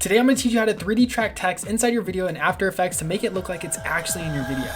Today I'm going to teach you how to 3D track text inside your video in After Effects to make it look like it's actually in your video.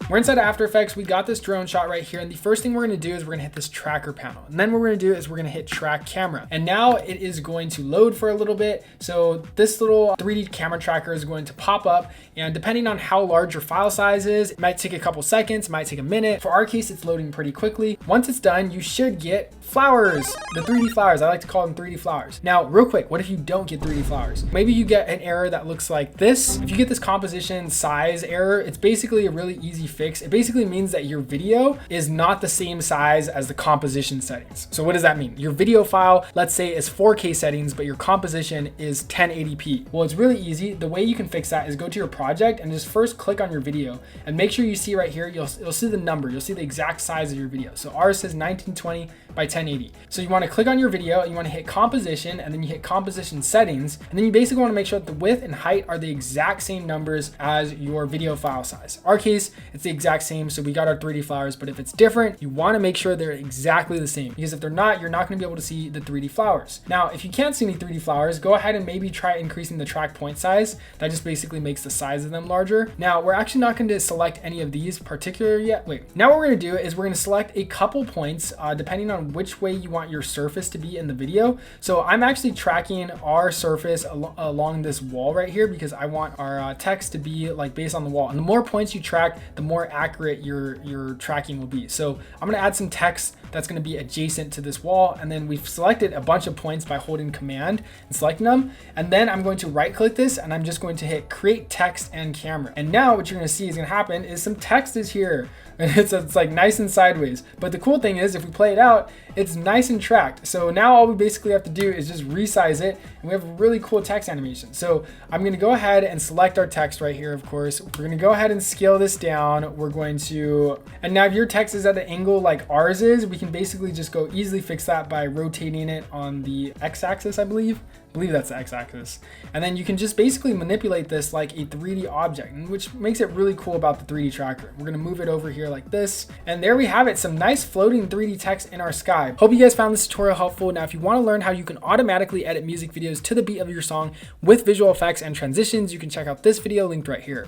We're inside of After Effects. We got this drone shot right here. And the first thing we're going to do is we're going to hit this tracker panel. And then what we're going to do is we're going to hit track camera. And now it is going to load for a little bit. So this little 3D camera tracker is going to pop up. And depending on how large your file size is, it might take a couple seconds, it might take a minute. For our case, it's loading pretty quickly. Once it's done, you should get flowers, the 3D flowers. I like to call them 3D flowers. Now, real quick, what if you don't get 3D flowers? Maybe you get an error that looks like this. If you get this composition size error, it's basically a really easy fix. It basically means that your video is not the same size as the composition settings. So what does that mean? Your video file, let's say, is 4K settings, but your composition is 1080p. Well, it's really easy. The way you can fix that is go to your project and just first click on your video and make sure you see right here, you'll see the number, you'll see the exact size of your video. So ours says 1920 by 1080. So you want to click on your video and you want to hit composition, and then you hit composition settings, and then you basically want to make sure that the width and height are the exact same numbers as your video file size. Our case, it's the exact same, so we got our 3D flowers, but if it's different, you want to make sure they're exactly the same, because if they're not, you're not going to be able to see the 3D flowers. Now, if you can't see any 3D flowers, go ahead and maybe try increasing the track point size. That just basically makes the size of them larger. Now, we're actually not going to select any of these particular yet. Now what we're going to do is we're going to select a couple points depending on which way you want your surface to be in the video. So I'm actually tracking our surface along this wall right here because I want our text to be like based on the wall. And the more points you track, the more accurate your tracking will be. So I'm going to add some text that's going to be adjacent to this wall. And then we've selected a bunch of points by holding command and selecting them. And then I'm going to right click this and I'm just going to hit create text and camera. And now what you're going to see is going to happen is some text is here. And it's like nice and sideways. But the cool thing is if we play it out, it's nice and tracked. So now all we basically have to do is just resize it and we have a really cool text animation. So I'm going to go ahead and select our text right here. Of course, we're going to go ahead and scale this down. We're going to, and now if your text is at an angle like ours is, we can basically just go easily fix that by rotating it on the x-axis, I believe that's the x-axis. And then you can just basically manipulate this like a 3D object, which makes it really cool about the 3D tracker. We're gonna move it over here like this. And there we have it, some nice floating 3D text in our sky. Hope you guys found this tutorial helpful. Now, if you wanna learn how you can automatically edit music videos to the beat of your song with visual effects and transitions, you can check out this video linked right here.